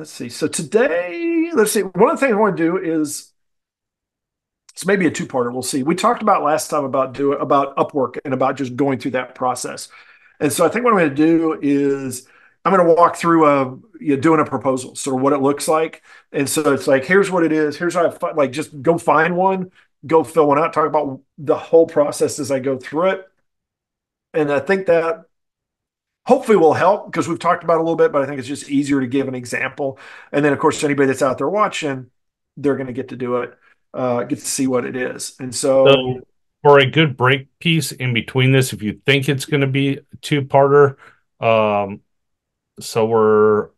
let's see. So today, let's see. One of the things I want to do is it's maybe a two-parter. We'll see. We talked about last time about Upwork and about just going through that process. And so I think what I'm going to do is I'm going to walk through doing a proposal, sort of what it looks like. And so it's like, here's what it is. Here's how like just go find one, go fill one out, talk about the whole process as I go through it. And I think that hopefully will help because we've talked about it a little bit, but I think it's just easier to give an example. And then, of course, anybody that's out there watching, they're going to get to do it, get to see what it is. And so, So, for a good break piece in between this, if you think it's going to be a two-parter, um, so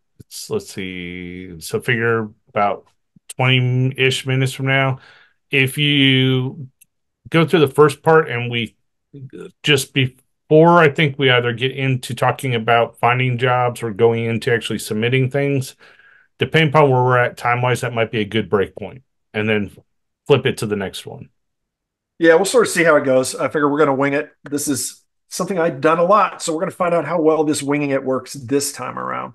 let's see, so figure about 20-ish minutes from now. If you go through the first part and we just before I think we either get into talking about finding jobs or going into actually submitting things, depending upon where we're at time wise, that might be a good break point, and then flip it to the next one. yeah, we'll sort of see how it goes. I figure we're going to wing it. This is something I've done a lot. So we're going to find out how well this winging it works this time around.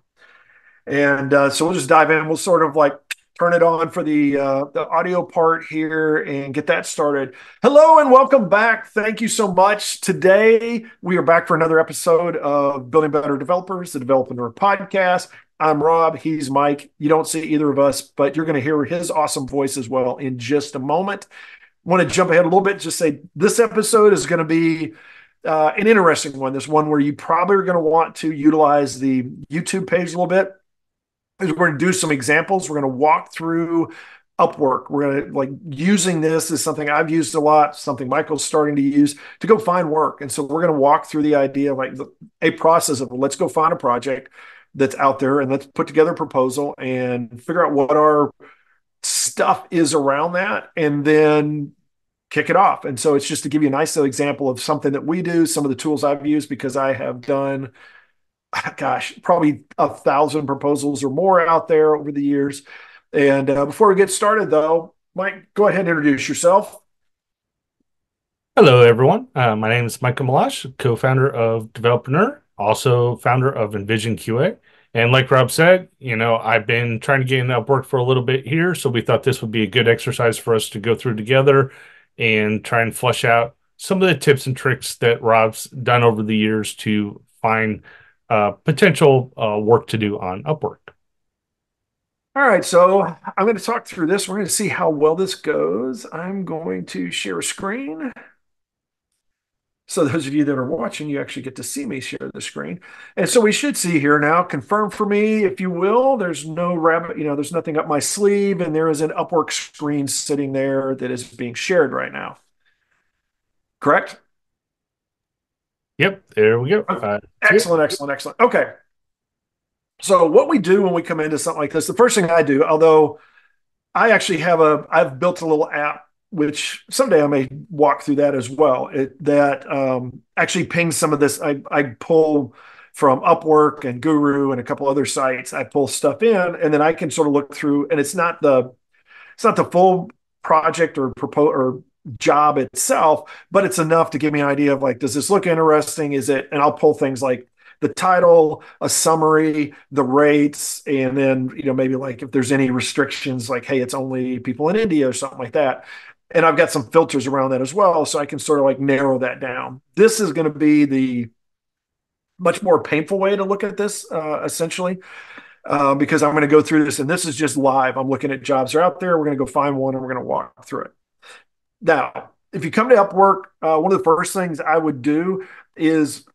And so we'll just dive in. We'll sort of like turn it on for the audio part here and get that started. Hello and welcome back. Thank you so much. Today we are back for another episode of Building Better Developers, the Developer Podcast. I'm Rob. He's Mike. You don't see either of us, but you're going to hear his awesome voice as well in just a moment. Want to jump ahead a little bit, just say this episode is going to be an interesting one. This one where you probably are going to want to utilize the YouTube page a little bit is we're going to do some examples. We're going to walk through Upwork. We're going to like using this is something I've used a lot, something Michael's starting to use to go find work. And so we're going to walk through the idea of like a process of let's go find a project that's out there and let's put together a proposal and figure out what our stuff is around that and then kick it off. And so it's just to give you a nice little example of something that we do, some of the tools I've used because I have done gosh, probably 1,000 proposals or more out there over the years. And before we get started, though, Mike, go ahead and introduce yourself. Hello, everyone. My name is Michael Malash, co-founder of Developreneur, also founder of Envision QA. And like Rob said, I've been trying to get into Upwork for a little bit here, so we thought this would be a good exercise for us to go through together and try and flesh out some of the tips and tricks that Rob's done over the years to find potential work to do on Upwork. All right, so I'm going to talk through this. We're going to see how well this goes. I'm going to share a screen. So those of you that are watching, you actually get to see me share the screen. And so we should see here now, confirm for me, if you will, there's no rabbit, there's nothing up my sleeve, and there is an Upwork screen sitting there that is being shared right now. Correct? Yep, there we go. Okay. See it. Excellent, excellent, excellent. Okay. So what we do when we come into something like this, the first thing I do, although I've built a little app, which someday I may walk through that as well. That actually pings some of this. I pull from Upwork and Guru and a couple other sites. I pull stuff in, and then I can sort of look through. And it's not the full project or propose or job itself, but it's enough to give me an idea of like, does this look interesting? Is it? And I'll pull things like the title, a summary, the rates, and then maybe like if there's any restrictions, like hey, it's only people in India or something like that. And I've got some filters around that as well, so I can sort of like narrow that down. This is going to be the much more painful way to look at this, essentially, because I'm going to go through this, and this is just live. I'm looking at jobs that are out there. We're going to go find one, and we're going to walk through it. Now, if you come to Upwork, one of the first things I would do is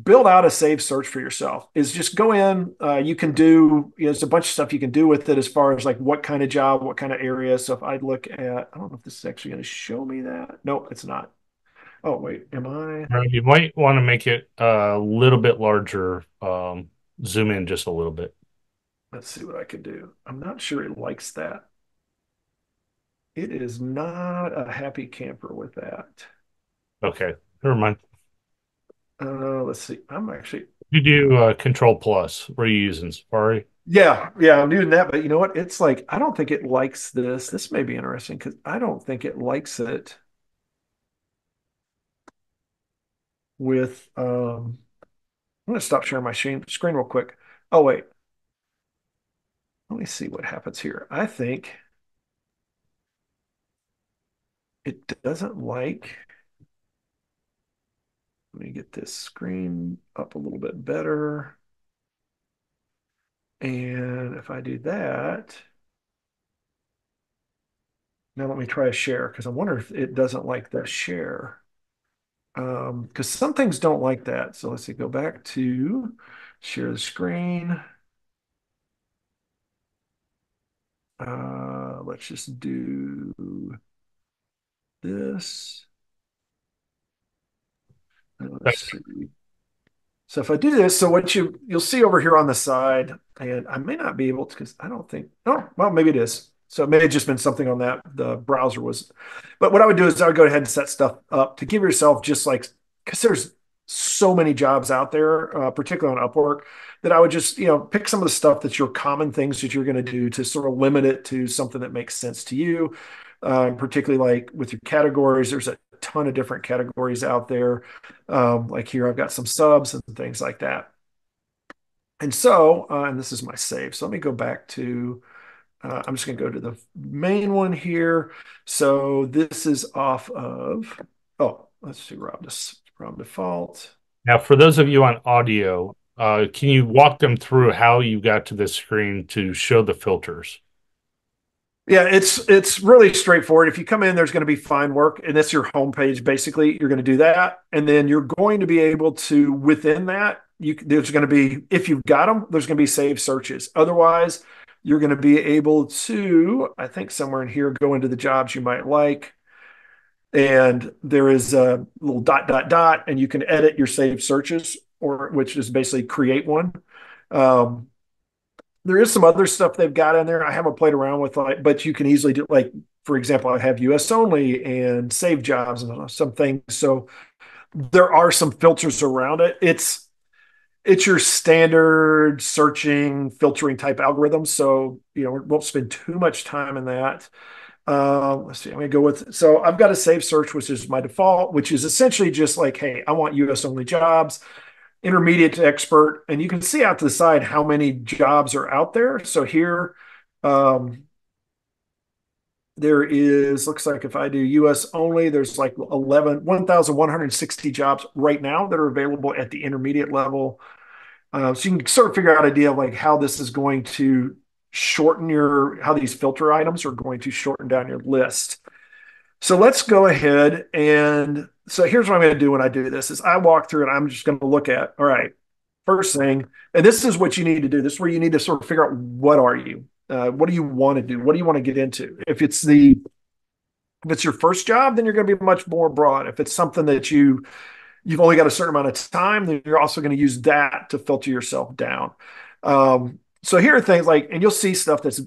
build out a saved search for yourself. Is just go in. You can do, there's a bunch of stuff you can do with it as far as like what kind of job, what kind of area. So if I look at, I don't know if this is actually going to show me that. No, it's not. Oh, wait, am I? You might want to make it a little bit larger, zoom in just a little bit. Let's see what I could do. I'm not sure it likes that. It is not a happy camper with that. Okay, never mind. Let's see. I'm actually, You do Control Plus. What are you using, Safari? yeah, I'm doing that. But you know what? It's like, I don't think it likes this. This may be interesting because I don't think it likes it with, I'm going to stop sharing my screen real quick. Oh, wait. let me see what happens here. I think it doesn't like, let me get this screen up a little bit better. And if I do that, now let me try a share because I wonder if it doesn't like the share. Because some things don't like that. So let's see, go back to share the screen. Let's just do this. Let's see. So if I do this, so what you'll see over here on the side, and I may not be able to because I don't think, oh, well, maybe it is. So it may have just been something on that the browser was. But what I would do is I would go ahead and set stuff up to give yourself just like because there's so many jobs out there, particularly on Upwork, that I would just pick some of the stuff that's your common things that you're going to do to sort of limit it to something that makes sense to you. Particularly like with your categories, there's a ton of different categories out there. Like here, I've got some subs and things like that. And so, and this is my save. So let me go back to, I'm just going to go to the main one here. So this is off of, oh, let's see, Rob default. Now, for those of you on audio, can you walk them through how you got to this screen to show the filters? Yeah, it's really straightforward. If you come in, there's going to be find work, and that's your homepage. Basically, you're going to do that, and then you're going to be able to within that. There's going to be if you've got them, there's going to be save searches. Otherwise, you're going to be able to, I think somewhere in here, go into the jobs you might like, and there is a little dot dot dot, and you can edit your saved searches, or which is basically create one. Um, there is some other stuff they've got in there. I haven't played around with like, but you can easily do like, for example, I have US only and save jobs and some things. So there are some filters around it. It's your standard searching, filtering type algorithm. So we won't spend too much time in that. Let's see. I'm gonna go with so I've got a save search, which is my default, which is essentially just like, hey, I want US only jobs intermediate to expert, and you can see out to the side how many jobs are out there. So here, um, there is, looks like if I do US only, there's like 1,160 jobs right now that are available at the intermediate level. So you can sort of figure out an idea of like how this is going to how these filter items are going to shorten down your list. So let's go ahead and so here's what I'm going to do when I do this is I walk through and I'm just going to look at, all right, first thing, and this is what you need to do. This is where you need to sort of figure out what are you? What do you want to do? What do you want to get into? If it's your first job, then you're going to be much more broad. If it's something that you've only got a certain amount of time, then you're also going to use that to filter yourself down. So here are things like, and you'll see stuff that's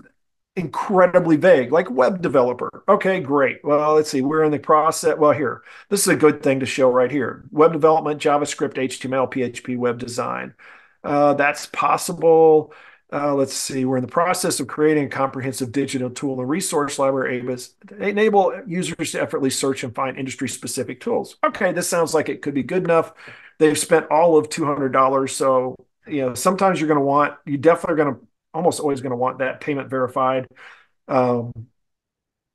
incredibly vague, like web developer. Okay, great. Well, let's see. We're in the process. Well, here, this is a good thing to show right here. Web development, JavaScript, HTML, PHP, web design. That's possible. Let's see. We're in the process of creating a comprehensive digital tool and resource library to enable users to effortlessly search and find industry-specific tools. Okay, this sounds like it could be good enough. They've spent all of $200, so sometimes you definitely are going to almost always going to want that payment verified. Um,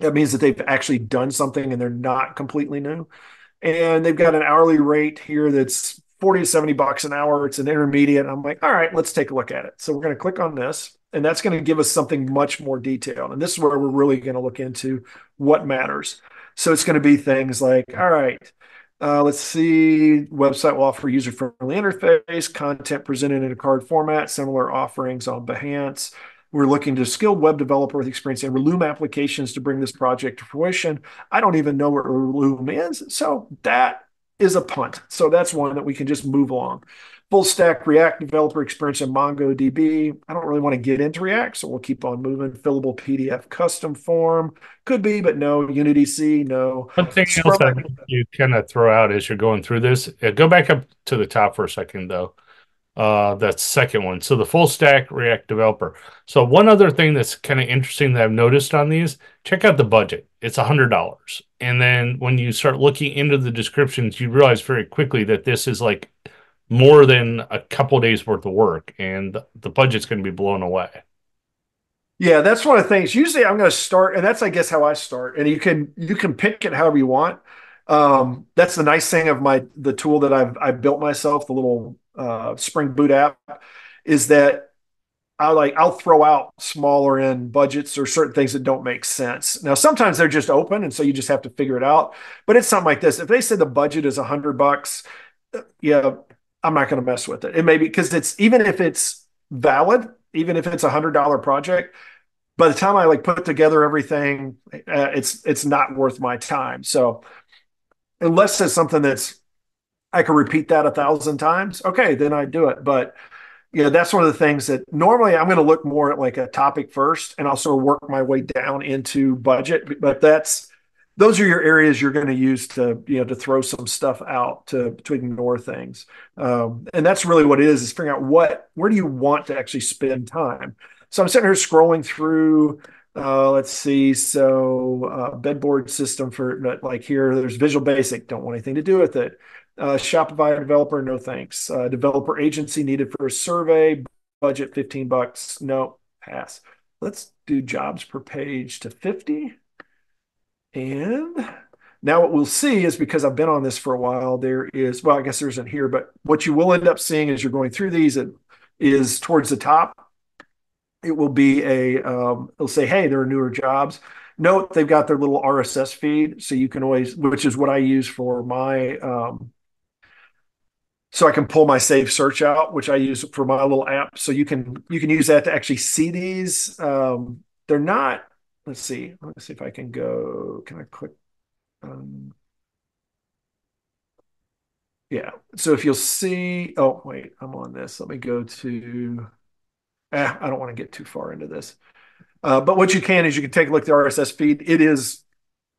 that means that they've actually done something and they're not completely new. And they've got an hourly rate here that's 40 to 70 bucks an hour. It's an intermediate. I'm like, all right, let's take a look at it. So we're going to click on this, and that's going to give us something much more detailed. And this is where we're really going to look into what matters. So it's going to be things like, all right, let's see, website will offer user-friendly interface, content presented in a card format, similar offerings on Behance. We're looking to a skilled web developer with experience in Loom applications to bring this project to fruition. I don't even know what Loom is, so that is a punt. So that's one that we can just move along. Full stack React developer experience in MongoDB. I don't really want to get into React, so we'll keep on moving. Fillable PDF custom form. Could be, but no. Unity C, no. One thing else Scrum. I think you kind of throw out as you're going through this, go back up to the top for a second, though. That second one. So the full stack React developer. So one other thing that's kind of interesting that I've noticed on these, check out the budget. It's $100. And then when you start looking into the descriptions, you realize very quickly that this is like more than a couple days worth of work, and the budget's going to be blown away. Yeah, that's one of the things. Usually I'm going to start, and that's I guess how I start. And you can pick it however you want. That's the nice thing of the tool that I've built myself, the little Spring Boot app, is that I'll throw out smaller end budgets or certain things that don't make sense. Now sometimes they're just open, and so you just have to figure it out. But it's something like this. If they said the budget is $100, yeah, I'm not going to mess with it. It may be because it's even if it's valid, even if it's $100 project, by the time I like put together everything, it's not worth my time. So unless it's something that's I can repeat that 1,000 times, okay, then I do it. But that's one of the things that normally I'm going to look more at like a topic first and also work my way down into budget. But those are your areas you're going to use to to throw some stuff out to ignore things. And that's really what it is figuring out where do you want to actually spend time. So I'm sitting here scrolling through. Let's see. So bedboard system for like here. There's Visual Basic. Don't want anything to do with it. Shopify developer, no thanks. Developer agency needed for a survey, budget $15. No, pass. Let's do jobs per page to 50. And now what we'll see is because I've been on this for a while, there is, well, I guess there isn't here, but what you will end up seeing as you're going through these is towards the top, it will be it'll say, hey, there are newer jobs. Note they've got their little RSS feed. So you can always, which is what I use for so I can pull my save search out, which I use for my little app. So you can use that to actually see these. They're not. Let's see. Let's see if I can go. Can I click? Um, yeah. So if you'll see. Oh wait, I'm on this. Let me go to. I don't want to get too far into this. But what you can is you can take a look at the RSS feed. It is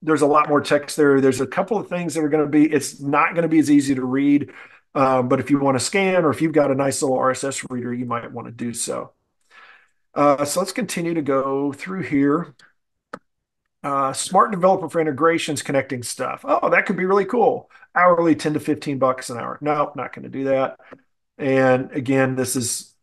there's a lot more text there. There's a couple of things that are going to be, it's not going to be as easy to read. But if you want to scan or if you've got a nice little RSS reader, you might want to do so. So let's continue to go through here. Smart developer for integrations, connecting stuff. Oh, that could be really cool. Hourly, 10 to $15 an hour. No, not going to do that. And again, this is,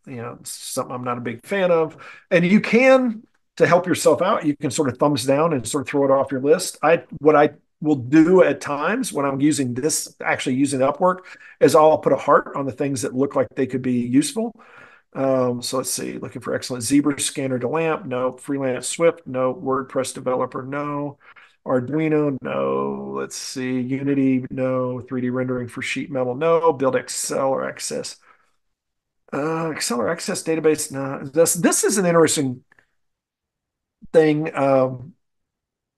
something I'm not a big fan of. And you can, to help yourself out, you can sort of thumbs down and sort of throw it off your list. What I will do at times when I'm using this, actually using Upwork, is I'll put a heart on the things that look like they could be useful. So let's see, looking for excellent Zebra scanner to lamp. No. Freelance Swift. No. WordPress developer. No. Arduino. No. Let's see. Unity. No. 3D rendering for sheet metal. No. Build Excel or Access. Excel or Access database. No. This is an interesting thing.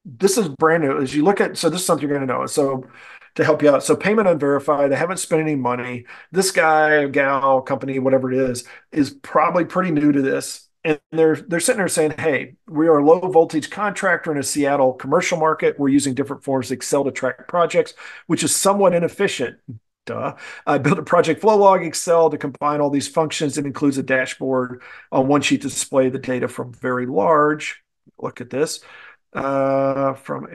This is brand new. As you look at, so this is something you're going to know. So to help you out, so payment unverified. They haven't spent any money. This guy, gal, company, whatever it is probably pretty new to this. And they're sitting there saying, "Hey, we are a low voltage contractor in a Seattle commercial market. We're using different forms of Excel to track projects, which is somewhat inefficient." Duh. I built a project flow log Excel to combine all these functions. It includes a dashboard on one sheet to display the data from very large. Look at this from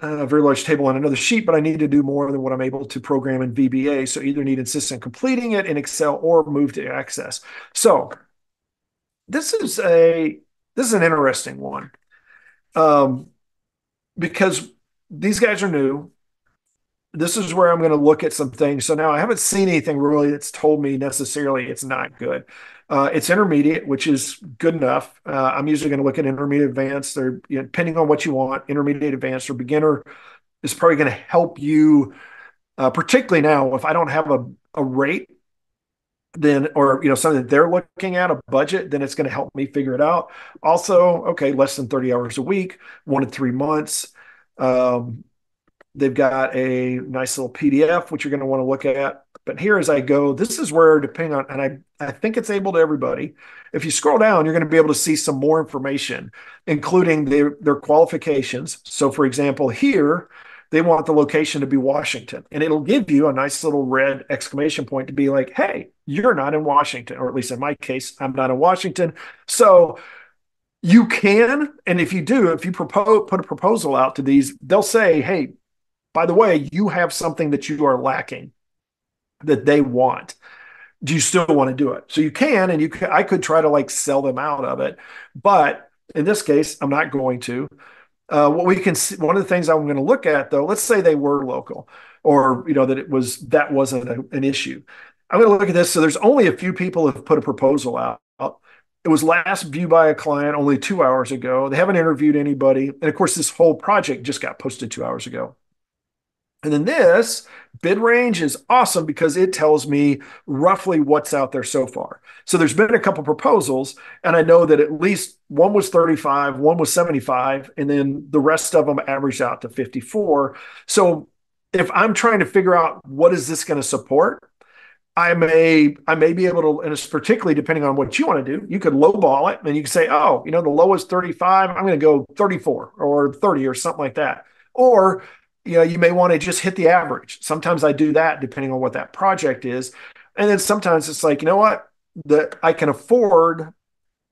a very large table on another sheet, but I need to do more than what I'm able to program in VBA. So either need insist on completing it in Excel or move to Access. So this is an interesting one um, because these guys are new. This is where I'm going to look at some things. So now I haven't seen anything really that's told me necessarily it's not good. It's intermediate, which is good enough. I'm usually going to look at intermediate advanced. They're, depending on what you want, intermediate advanced or beginner is probably going to help you, particularly now if I don't have a rate, then or something that they're looking at a budget, then it's going to help me figure it out. Also, okay, less than 30 hours a week, 1 to 3 months. Um, They've got a nice little PDF, which you're going to want to look at. But here as I go, this is where, depending on, and I think it's able to everybody. If you scroll down, you're going to be able to see some more information, including their qualifications. So, for example, here, they want the location to be Washington. And it'll give you a nice little red exclamation point to be like, hey, you're not in Washington. Or at least in my case, I'm not in Washington. So you can, and if you do, if you put a proposal out to these, they'll say, hey, by the way, you have something that you are lacking that they want. Do you still want to do it? So you can, and I could try to like sell them out of it, but in this case, I'm not going to. What we can see, one of the things I'm going to look at though, let's say they were local, or that that wasn't an issue. I'm going to look at this. So there's only a few people have put a proposal out. It was last viewed by a client only 2 hours ago. They haven't interviewed anybody, and of course, this whole project just got posted 2 hours ago. And then this bid range is awesome because it tells me roughly what's out there so far. So there's been a couple proposals, and I know that at least one was 35, one was 75, and then the rest of them averaged out to 54. So if I'm trying to figure out what is this going to support, I may be able to, and it's particularly depending on what you want to do. You could lowball it, and you can say, oh, the low is 35. I'm going to go 34 or 30 or something like that. Or you may want to just hit the average. Sometimes I do that depending on what that project is, and then sometimes it's like, you know what, that I can afford,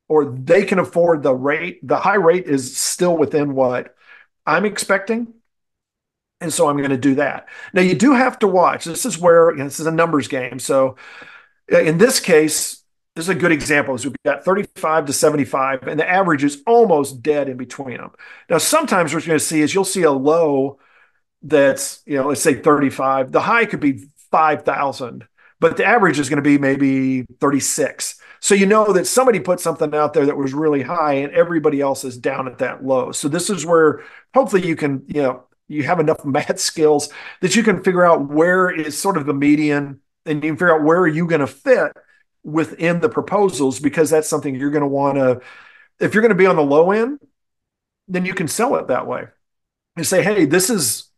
or they can afford the rate. The high rate is still within what I'm expecting. And so I'm going to do that. Now, you do have to watch. This is where this is a numbers game. So in this case, this is a good example. Is we've got 35 to 75, and the average is almost dead in between them. Now, sometimes what you're going to see is you'll see a low that's, let's say 35. The high could be 5,000, but the average is going to be maybe 36. So you know that somebody put something out there that was really high and everybody else is down at that low. So this is where hopefully you can, you have enough math skills that you can figure out where is sort of the median, and you can figure out where are you going to fit within the proposals, because that's something you're going to want to, if you're going to be on the low end, then you can sell it that way and say, hey, this is,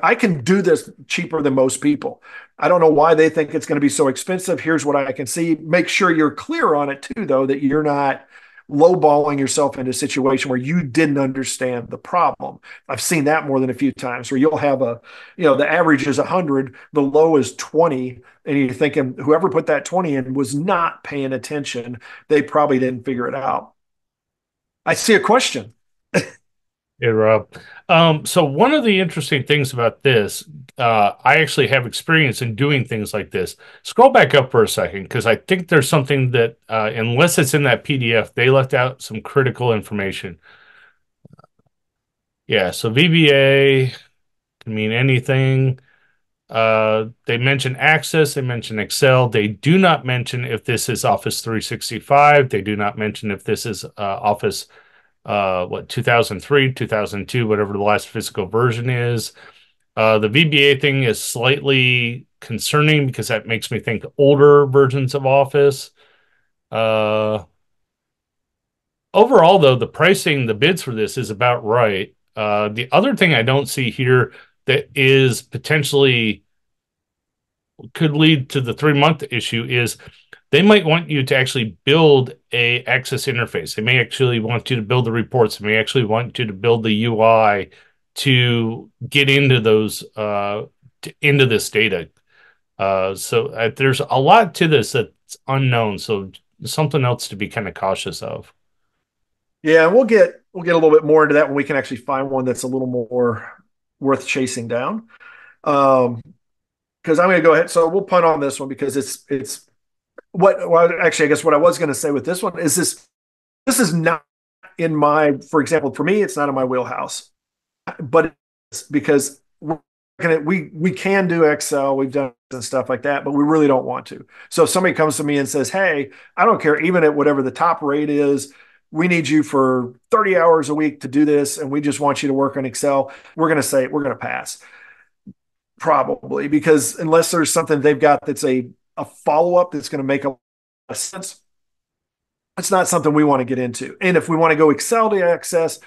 I can do this cheaper than most people. I don't know why they think it's going to be so expensive. Here's what I can see. Make sure you're clear on it too, though, that you're not lowballing yourself into a situation where you didn't understand the problem. I've seen that more than a few times, where you'll have the average is 100, the low is 20, and you're thinking whoever put that 20 in was not paying attention. They probably didn't figure it out. I see a question. Hey, Rob. So one of the interesting things about this, I actually have experience in doing things like this. Scroll back up for a second, because I think there's something that, unless it's in that PDF, they left out some critical information. Yeah, so VBA can mean anything. They mention Access, they mention Excel. They do not mention if this is Office 365. They do not mention if this is Office 2003, 2002, whatever the last physical version is. The VBA thing is slightly concerning because that makes me think older versions of Office. Uh, Overall, though, the pricing, the bids for this is about right. The other thing I don't see here that is potentially could lead to the 3 month issue is they might want you to actually build a Access interface. They may actually want you to build the reports. They may actually want you to build the UI to get into those into this data. So there's a lot to this that's unknown. So something else to be kind of cautious of. Yeah, we'll get a little bit more into that when we can actually find one that's a little more worth chasing down. Because I'm going to go ahead. So we'll punt on this one because it's what. Well, actually, I guess what I was going to say with this one is this is not in my. For example, for me, it's not in my wheelhouse, but it's because we can do Excel, we've done and stuff like that, but we really don't want to. So if somebody comes to me and says, "Hey, I don't care, even at whatever the top rate is, we need you for 30 hours a week to do this, and we just want you to work on Excel," we're going to say we're going to pass. Probably, because unless there's something they've got that's a follow up that's going to make a sense, it's not something we want to get into. And if we want to go Excel to Access,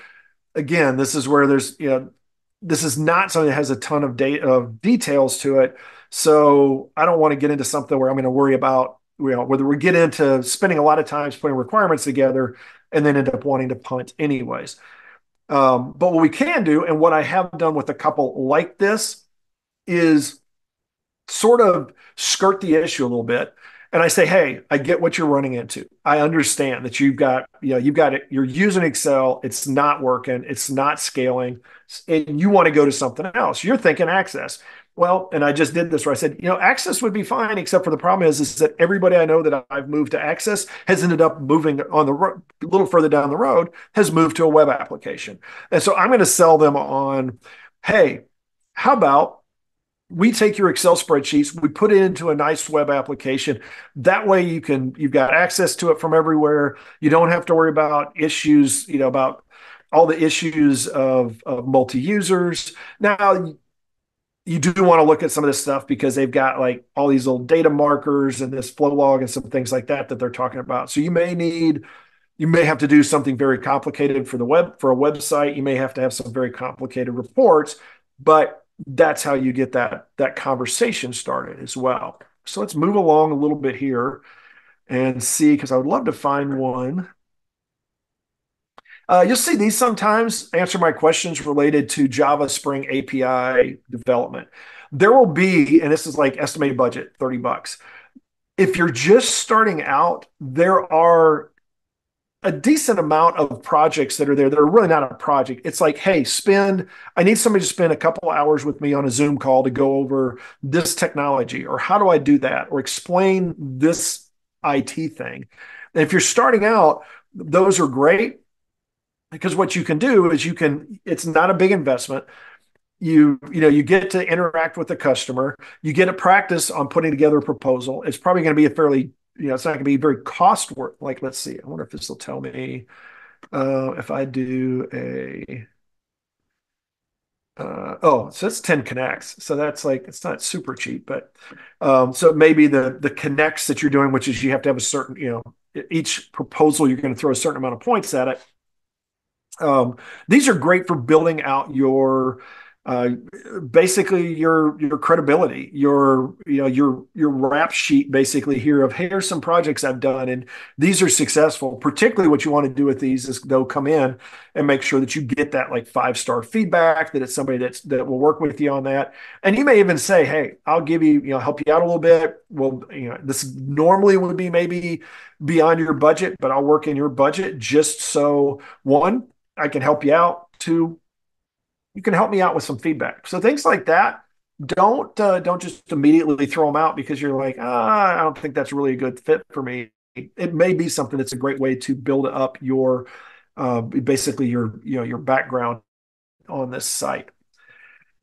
again, this is where there's this is not something that has a ton of data of details to it. So I don't want to get into something where I'm going to worry about whether we get into spending a lot of time putting requirements together and then end up wanting to punt anyways. But what we can do, and what I have done with a couple like this, is sort of skirt the issue a little bit. And I say, hey, I get what you're running into. I understand that you've got it, you're using Excel, it's not working, it's not scaling, and you want to go to something else. You're thinking Access. Well, and I just did this where I said, Access would be fine, except for the problem is that everybody I know that I've moved to Access has ended up moving on the a little further down the road, has moved to a web application. And so I'm going to sell them on, hey, how about we take your Excel spreadsheets, we put it into a nice web application. That way you've got access to it from everywhere. You don't have to worry about issues, about all the issues of multi-users. Now, you do want to look at some of this stuff because they've got like all these little data markers and this flow log and some things like that they're talking about. So you may have to do something very complicated for a website. You may have to have some very complicated reports, but that's how you get that conversation started as well. So let's move along a little bit here and see, because I would love to find one. You'll see these sometimes answer my questions related to Java Spring API development. There will be, and this is like estimated budget, $30. If you're just starting out, there are a decent amount of projects that are there that are really not a project. It's like, hey, I need somebody to spend a couple hours with me on a Zoom call to go over this technology, or how do I do that, or explain this IT thing. And if you're starting out, those are great because what you can do is it's not a big investment. You get to interact with the customer. You get to practice on putting together a proposal. It's probably going to be a fairly, it's not going to be very cost work. Like, let's see, I wonder if this will tell me if I do so it's 10 connects. So that's like, it's not super cheap, but so maybe the connects that you're doing, which is you have to have a certain, each proposal, you're going to throw a certain amount of points at it. These are great for building out your uh, basically your credibility, your rap sheet basically here of here's some projects I've done and these are successful. Particularly what you want to do with these is they'll come in and make sure that you get that like 5-star feedback, that it's somebody that will work with you on that. And you may even say, hey, I'll give you, help you out a little bit. Well, this normally would be maybe beyond your budget, but I'll work in your budget just so one, I can help you out. Two, you can help me out with some feedback. So things like that, don't just immediately throw them out because you're like, I don't think that's really a good fit for me. It may be something that's a great way to build up your basically your background on this site.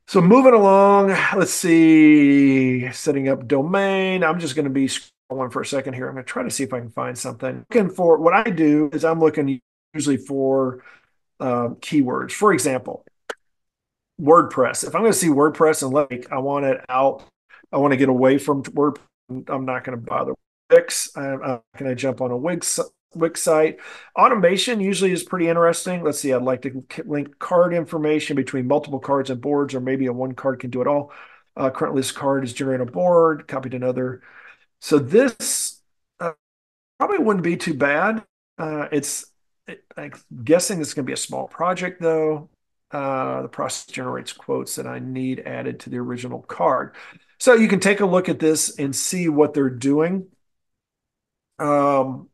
So moving along, let's see, setting up domain. I'm just going to be scrolling for a second here. I'm going to try to see if I can find something. Looking for what I do is I'm looking usually for keywords. For example, WordPress. If I'm going to see WordPress and like I want it out, I want to get away from WordPress. I'm not going to bother Wix. I'm going to jump on a Wix site. Automation usually is pretty interesting. Let's see. I'd like to link card information between multiple cards and boards, or maybe a one card can do it all. Currently, this card is generating a board, copied another. So this probably wouldn't be too bad. I'm guessing it's going to be a small project though. The process generates quotes that I need added to the original card. So you can take a look at this and see what they're doing. Something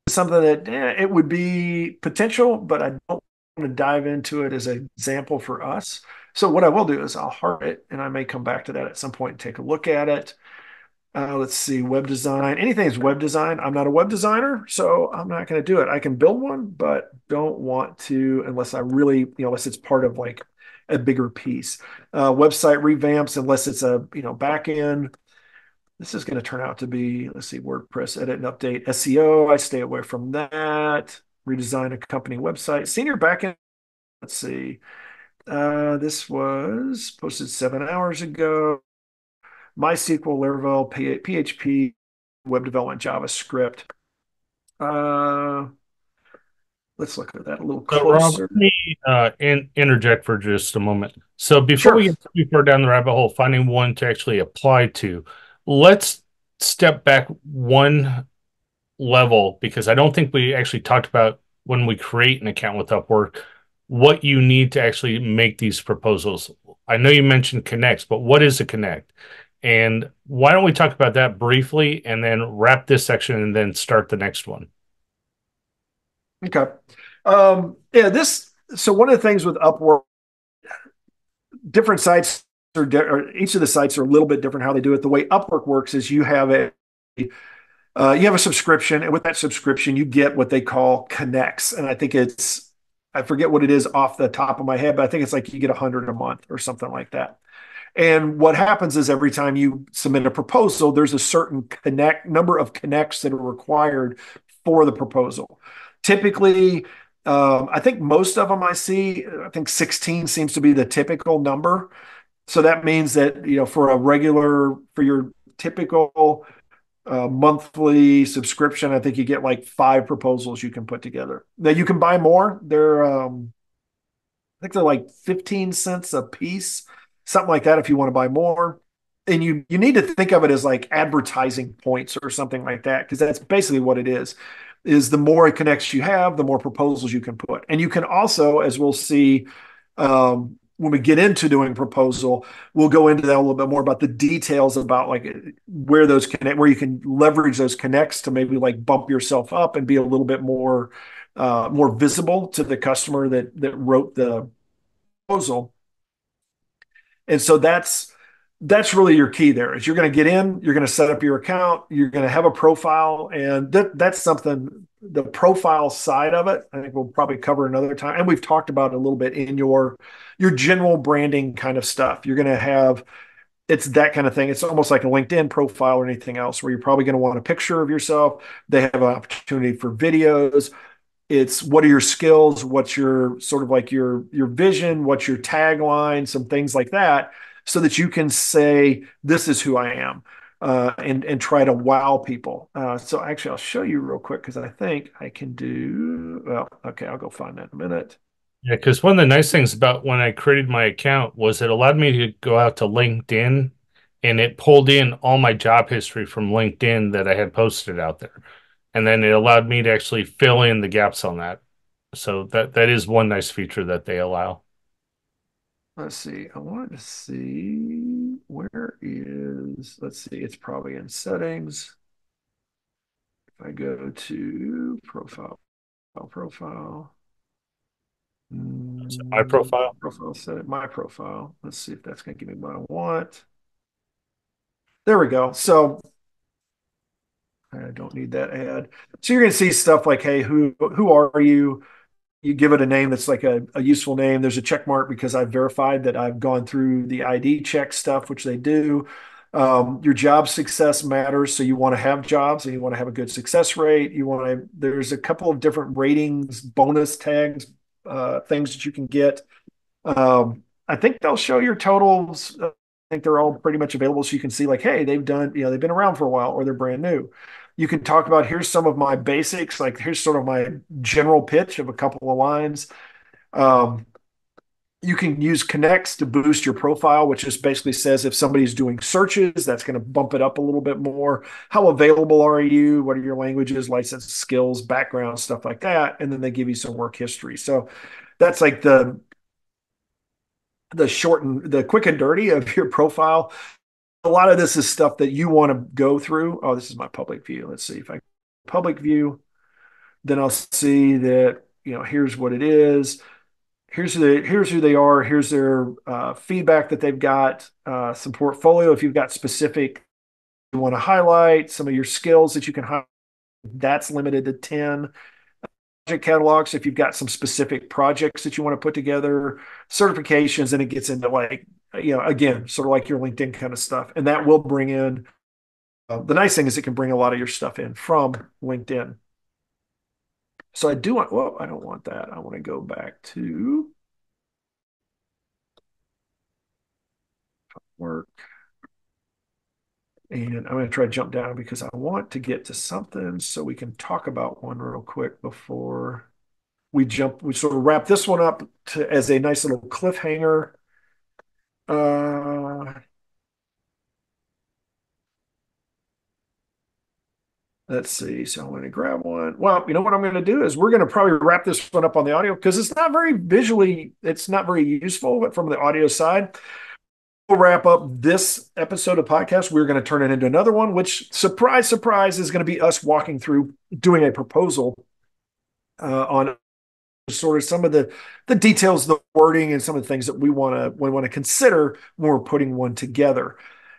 that it would be potential, but I don't want to dive into it as an example for us. So what I will do is I'll heart it, and I may come back to that at some point and take a look at it. Let's see, web design. Anything is web design. I'm not a web designer, so I'm not going to do it. I can build one, but don't want to unless I really, unless it's part of like a bigger piece. Website revamps, unless it's a, back end. This is going to turn out to be, let's see, WordPress edit and update SEO. I stay away from that. Redesign a company website. Senior backend. Let's see. This was posted 7 hours ago. MySQL, Laravel, PHP, web development, JavaScript. Uh, let's look at that a little So, Rob, closer. let me interject for just a moment. So, before we Sure. get too far down the rabbit hole, finding one to actually apply to, let's step back one level because I don't think we actually talked about when we create an account with Upwork what you need to actually make these proposals. I know you mentioned connects, but what is a connect? And why don't we talk about that briefly and then wrap this section and then start the next one? Okay. Yeah, so one of the things with Upwork, different sites or each of the sites are a little bit different how they do it. The way Upwork works is you have a subscription, and with that subscription, you get what they call connects. And I think I forget what it is off the top of my head, but I think it's like you get 100 a month or something like that. And what happens is every time you submit a proposal, there's a certain number of connects that are required for the proposal. Typically, I think most of them I think 16 seems to be the typical number. So that means that, for your typical monthly subscription, I think you get like 5 proposals you can put together. Now you can buy more. I think they're like 15 cents a piece, something like that if you want to buy more. And you need to think of it as like advertising points or something like that, because that's basically what it is the more connects you have, the more proposals you can put. And you can also, as we'll see, when we get into doing proposal, we'll go into that a little bit more about the details about like where you can leverage those connects to maybe like bump yourself up and be a little bit more visible to the customer that wrote the proposal. And so that's really your key there is you're going to get in, you're going to set up your account, you're going to have a profile, and that's something, the profile side of it, I think we'll probably cover another time. And we've talked about it a little bit in your general branding kind of stuff. You're going to have it's that kind of thing. It's almost like a LinkedIn profile or anything else where you're probably going to want a picture of yourself. They have an opportunity for videos. It's what are your skills, what's your sort of like your vision, what's your tagline, some things like that, so that you can say this is who I am, and try to wow people. So actually I'll show you real quick because I think I can do well. Okay, I'll go find that in a minute. Yeah, because one of the nice things about when I created my account was it allowed me to go out to LinkedIn and it pulled in all my job history from LinkedIn that I had posted out there. And then it allowed me to actually fill in the gaps on that. So that is one nice feature that they allow. Let's see. I wanted to see let's see, it's probably in settings. If I go to profile, So my profile. profile set, my profile. Let's see if that's going to give me what I want. There we go. So I don't need that ad. So you're going to see stuff like, hey, who are you? You give it a name that's like a useful name. There's a check mark because I've verified that I've gone through the ID check stuff, which they do. Your job success matters. So you want to have jobs and you want to have a good success rate. There's a couple of different ratings, bonus tags, things that you can get. I think they'll show your totals. I think they're all pretty much available. So you can see like, hey, they've been around for a while or they're brand new. You can talk about here's some of my basics, like here's sort of my general pitch of a couple of lines. Um, you can use connects to boost your profile, which just basically says if somebody's doing searches, that's going to bump it up a little bit more. How available are you? What are your languages, license, skills, background, stuff like that? And then they give you some work history. So that's like the quick and dirty of your profile. A lot of this is stuff that you want to go through. Oh, this is my public view. Let's see if I public view, then I'll see that, here's what it is. Here's who they are. Here's their feedback that they've got, some portfolio. If you've got specific, you want to highlight some of your skills that you can highlight, that's limited to 10. Project catalogs, if you've got some specific projects that you want to put together, certifications, and it gets into like, again, sort of like your LinkedIn kind of stuff. And that will bring in, the nice thing is it can bring a lot of your stuff in from LinkedIn. So I don't want that. I want to go back to work. And I'm going to try to jump down because I want to get to something so we can talk about one real quick before we sort of wrap this one up as a nice little cliffhanger. Uh, let's see. So I'm going to grab one. Well, you know what I'm going to do is we're going to probably wrap this one up on the audio because it's not very useful, but from the audio side, we'll wrap up this episode of podcast. We're going to turn it into another one, which surprise, surprise is going to be us walking through doing a proposal on sort of some of the details, the wording, and some of the things that we want to consider when we're putting one together.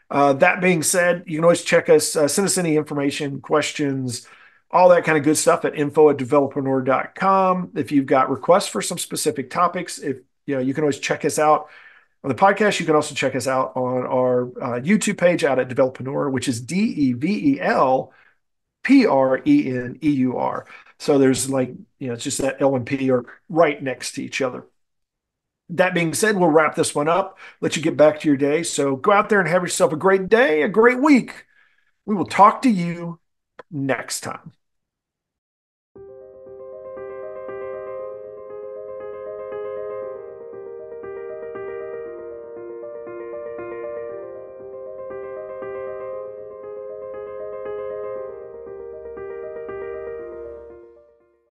That being said, you can always check us, send us any information, questions, all that kind of good stuff at info@developerpreneur.com. If you've got requests for some specific topics, if you can always check us out on the podcast. You can also check us out on our YouTube page out at Developerpreneur, which is DEVELPRENEUR. So there's it's just that L and P are right next to each other. That being said, we'll wrap this one up, let you get back to your day. So go out there and have yourself a great day, a great week. We will talk to you next time.